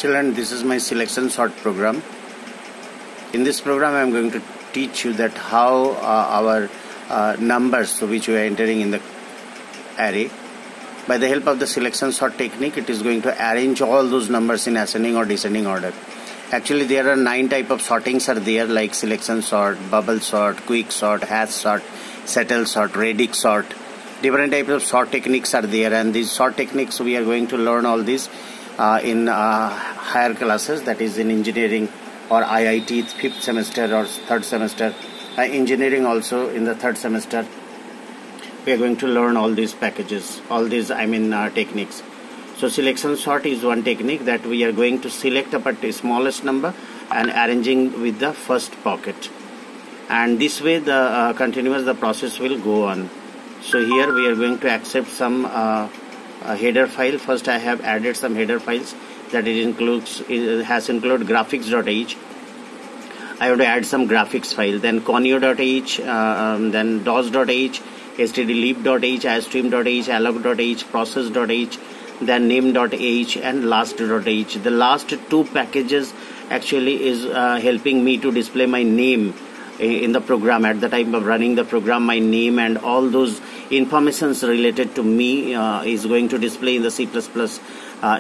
Children, this is my selection sort program. In this program, I am going to teach you that how our numbers which we are entering in the array, by the help of the selection sort technique, it is going to arrange all those numbers in ascending or descending order. Actually, there are 9 type of sortings are there, like selection sort, bubble sort, quick sort, hash sort, settle sort, radix sort. Different types of sort techniques are there, and these sort techniques we are going to learn all these in higher classes, that is in engineering or IIT 5th semester or 3rd semester. Engineering also in the 3rd semester. We are going to learn all these packages, all these techniques. So selection sort is one technique that we are going to select a smallest number and arranging with the first pocket. And this way the the process will go on. So here we are going to accept some header file. First I have added some header files that has included graphics.h. I have to add some graphics file, then conio.h, then dos.h, stdlib.h, istream.h, alloc.h, process.h, then name.h and last.h. The last 2 packages actually is helping me to display my name in the program. At the time of running the program, my name and all those informations related to me is going to display in the C++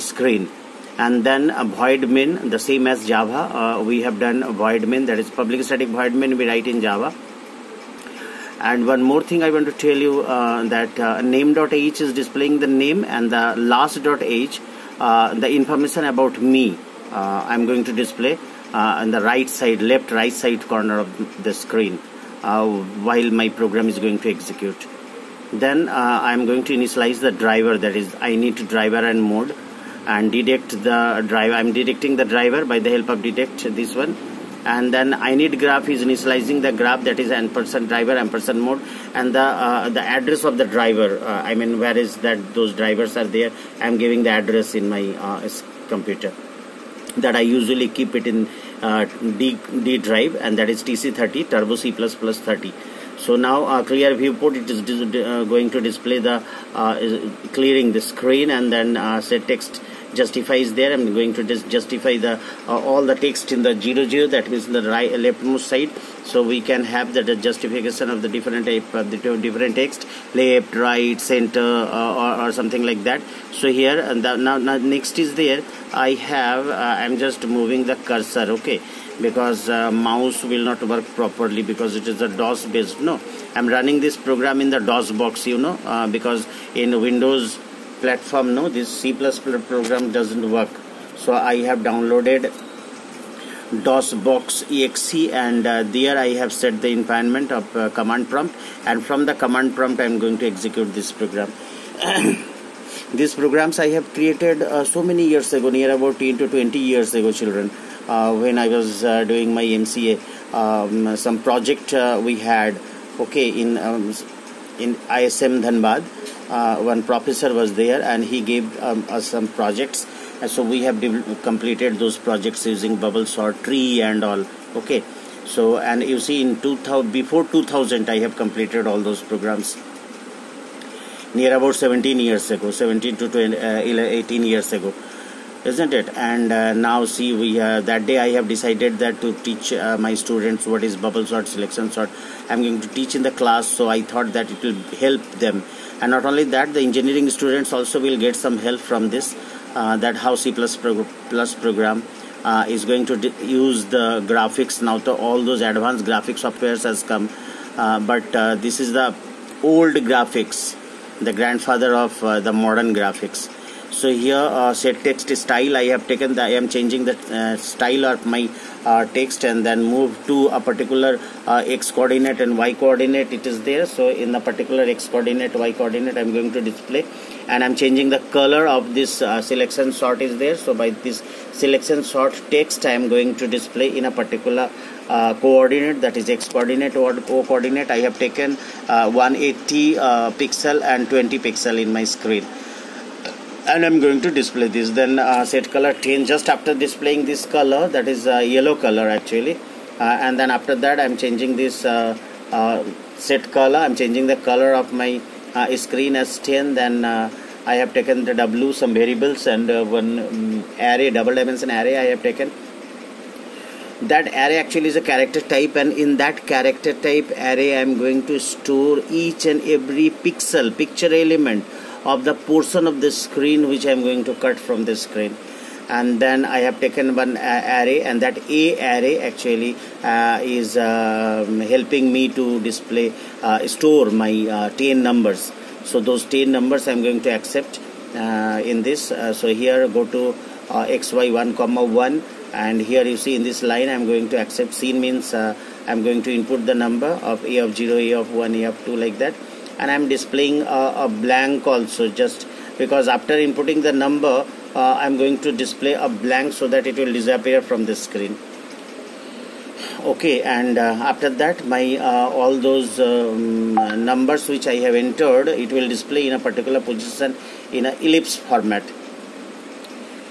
screen. And then a void main, the same as Java, we have done a void main, that is public static void main we write in Java. And one more thing I want to tell you, that name.h is displaying the name, and the last.h the information about me I'm going to display on the right side corner of the screen while my program is going to execute. Then I'm going to initialize the driver, that is I need to driver and mode, and detect the driver. I'm detecting the driver by the help of detect, this one. And then I need graph is initializing the graph, that is ampersand driver, ampersand mode, and the address of the driver. Where is that those drivers are there. I'm giving the address in my computer, that I usually keep it in D drive, and that is TC30, Turbo C++ 30. So now clear viewport, it is going to display the clearing the screen, and then set text justify is there. I'm going to justify the all the text in the 00, that means in the leftmost side, so we can have the justification of the different type of the different text, left, right, center, or something like that. So here and now next is there. I have I'm just moving the cursor, okay, because mouse will not work properly because it is a DOS based. No, I'm running this program in the DOS box, because in Windows platform, no, this C++ program doesn't work. So I have downloaded DOS box exe, and there I have set the environment of command prompt, and from the command prompt I am going to execute this program. These programs I have created so many years ago, near about 10 to 20 years ago, children, when I was doing my MCA. Some project we had, okay, in ISM Dhanbad. One professor was there, and he gave us some projects, and so we have completed those projects using bubble sort, tree and all, okay. So, and you see in before 2000 I have completed all those programs, near about 17 years ago, 17 to 18 years ago, isn't it? And now see, we that day I have decided that to teach my students what is bubble sort, selection sort. I'm going to teach in the class, so I thought that it will help them. And not only that, the engineering students also will get some help from this, that how C++ program is going to use the graphics. Now to all those advanced graphics softwares has come, but this is the old graphics, the grandfather of the modern graphics. So here set text style, I have taken I am changing the style of my text, and then move to a particular x coordinate and y coordinate it is there. So in the particular x coordinate, y coordinate, I am going to display, and I am changing the color of this selection sort is there. So by this selection sort text I am going to display in a particular coordinate, that is x coordinate or o coordinate. I have taken 180 pixel and 20 pixel in my screen, and I'm going to display this. Then set color 10, just after displaying this color, that is yellow color actually, and then after that I'm changing this set color, I'm changing the color of my screen as 10, then I have taken the W, some variables, and one array, double dimension array I have taken. That array actually is a character type, and in that character type array I am going to store each and every picture element of the portion of the screen which I am going to cut from the screen. And then I have taken one array, and that A array actually is helping me to display store my 10 numbers. So those 10 numbers I am going to accept in this. So here go to xy1 comma 1, and here you see in this line I am going to accept. Scene means I am going to input the number of a of 0, a of 1, a of 2, like that, and I am displaying a blank also, just because after inputting the number I am going to display a blank so that it will disappear from the screen. Okay, and after that my all those numbers which I have entered, it will display in a particular position in an ellipse format.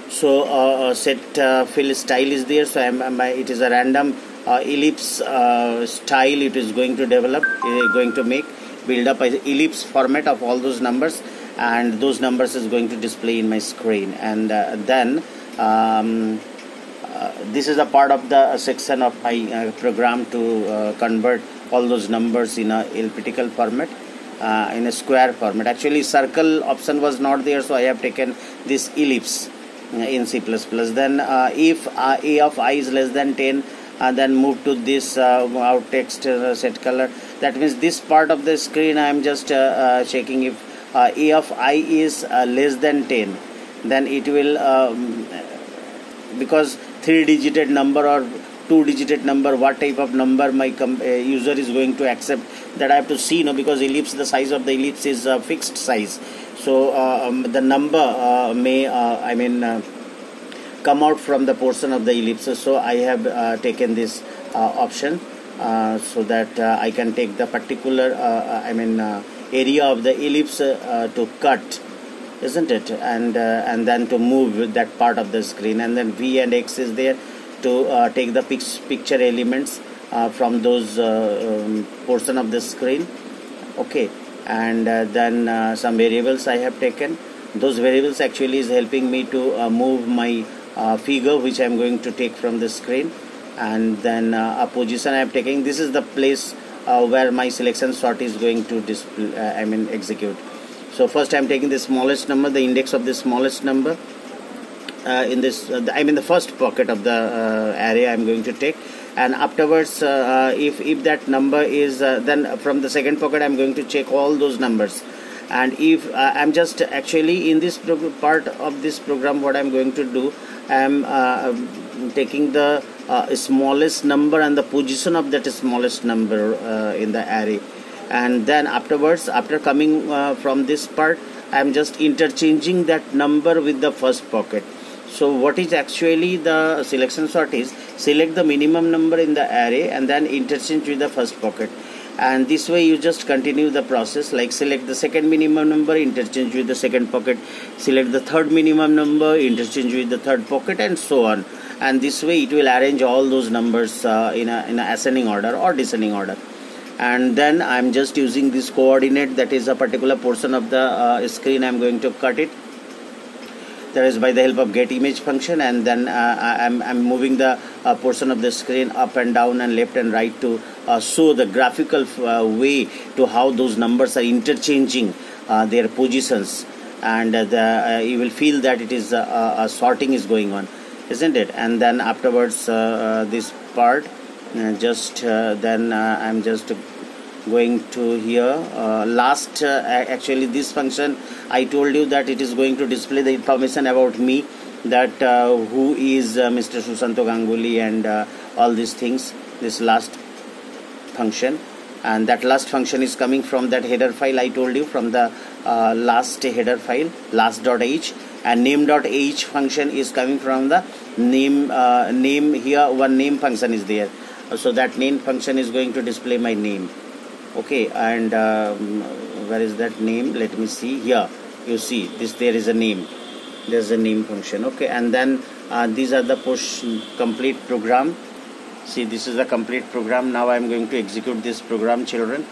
So set fill style is there, so it is a random ellipse style it is going to develop, going to build up an ellipse format of all those numbers, and those numbers is going to display in my screen. And then this is a part of the section of my program to convert all those numbers in a elliptical format, in a square format. Actually circle option was not there, so I have taken this ellipse in C++. Then if a of I is less than 10, then move to this out text set color. That means this part of the screen I am just checking if a of I is less than 10, then it will because 3-digit number or 2-digit number, what type of number my user is going to accept, that I have to see, because ellipse, the size of the ellipse is a fixed size. So the number may come out from the portion of the ellipse. So I have taken this option so that I can take the particular area of the ellipse to cut, isn't it, and then to move that part of the screen. And then V and X is there to take the picture elements from those portion of the screen. Okay, and then some variables I have taken. Those variables actually is helping me to move my figure which I am going to take from the screen. And then a position I am taking. This is the place where my selection sort is going to display, execute. So first I am taking the smallest number, the index of the smallest number in this the first pocket of the array I am going to take. And afterwards if that number is then from the second pocket I am going to check all those numbers. And if I am just actually in this part of this program, what I am going to do, I am taking the smallest number and the position of that smallest number in the array. And then afterwards, after coming from this part, I am just interchanging that number with the first pocket. So what is actually the selection sort is, select the minimum number in the array and then interchange with the first pocket. And this way you just continue the process, like select the second minimum number, interchange with the second pocket, select the third minimum number, interchange with the third pocket, and so on. And this way it will arrange all those numbers in a ascending order or descending order. And then I am just using this coordinate, that is a particular portion of the screen I am going to cut it. That is by the help of get image function. And then I'm moving the portion of the screen up and down and left and right to show the graphical way to how those numbers are interchanging their positions. And you will feel that it is sorting is going on, isn't it? And then afterwards this part then I'm just going to here last actually this function I told you that it is going to display the information about me, that who is Mr. Susanto Ganguly and all these things, this last function. And that last function is coming from that header file I told you, from the last header file, last.h. and name.h function is coming from the name here. One name function is there, so that name function is going to display my name. Okay, and where is that name? Let me see. Here you see this, there is a name, there's a name function. Okay, and then these are the push complete program. See, this is the complete program. Now I am going to execute this program, children.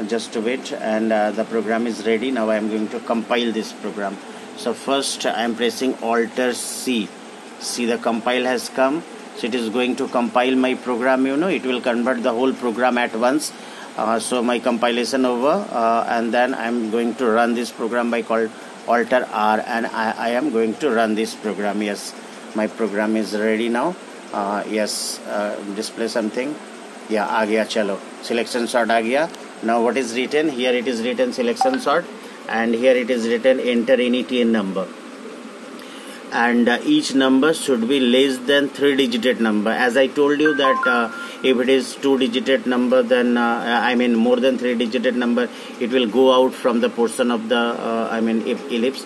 just wait, and the program is ready. Now I am going to compile this program. So first I am pressing Alt C. See, the compile has come. So it is going to compile my program. It will convert the whole program at once. So my compilation over, and then I am going to run this program by called Alt R, and I am going to run this program. Yes, my program is ready now. Yes, display something. Yeah, आ गया. चलो, selection sort आ गया. Now what is written here? It is written selection sort, and here it is written enter any TN number, and each number should be less than 3-digit number. As I told you that if it is 2-digit number, then I mean more than 3-digit number, it will go out from the portion of the ellipse.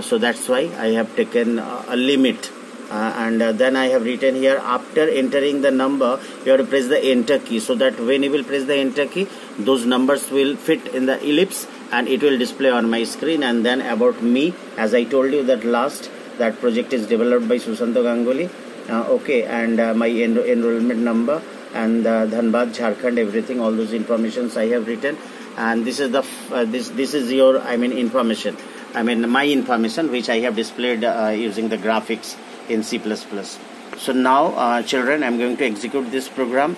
So that's why I have taken a limit. And then I have written here, after entering the number, you have to press the enter key, so that when you will press the enter key, those numbers will fit in the ellipse and it will display on my screen. And then about me, as I told you that that project is developed by Susanto Ganguly. Okay, and my enrollment number and Dhanbad, Jharkhand, everything, all those informations I have written. And this is the this is your information, my information, which I have displayed using the graphics in C++. So now children, I am going to execute this program.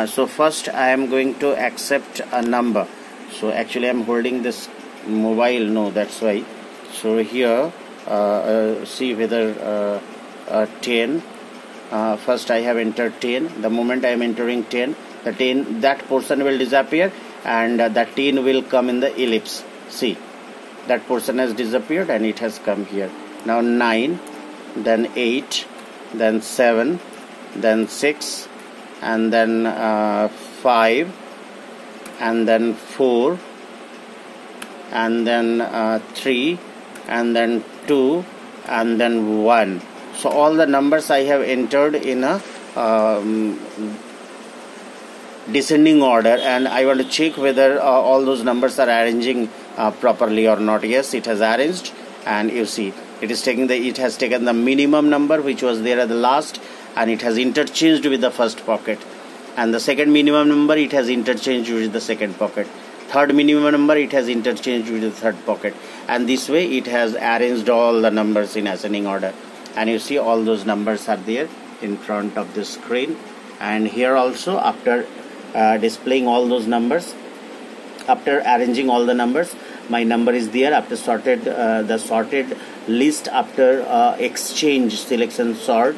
So first I am going to accept a number. So actually I am holding this mobile, no, that's why. So here see whether 10. First I have entered 10. The moment I am entering 10, that portion will disappear, and that 10 will come in the ellipse. See, that portion has disappeared and it has come here. Now 9, then 8, then 7, then 6, and then 5, and then 4, and then 3, and then 2, and then 1. So all the numbers I have entered in a descending order, and I want to check whether all those numbers are arranging properly or not. Yes, it has arranged, and you see it has taken the minimum number which was there at the last, and it has interchanged with the first pocket, and the second minimum number it has interchanged with the second pocket, third minimum number it has interchanged with the third pocket, and this way it has arranged all the numbers in ascending order. And you see all those numbers are there in front of the screen. And here also, after displaying all those numbers, after arranging all the numbers, my number is there. After the sorted list, after exchange selection sort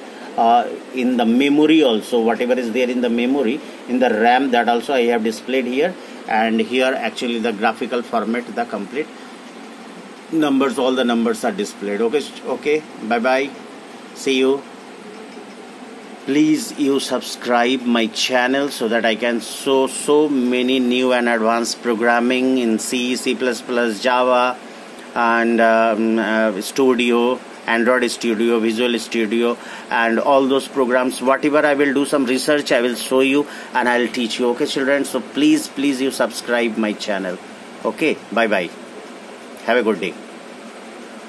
in the memory also, whatever is there in the memory, in the RAM, that also I have displayed here. And here actually the graphical format, the complete numbers, all the numbers are displayed. Okay, bye bye, see you. Please you subscribe my channel so that I can show so many new and advanced programming in C, C++, Java, and Studio, Android Studio, Visual Studio, and all those programs. Whatever I will do some research, I will show you and I will teach you. Okay children, so please you subscribe my channel. Okay, bye bye, have a good day.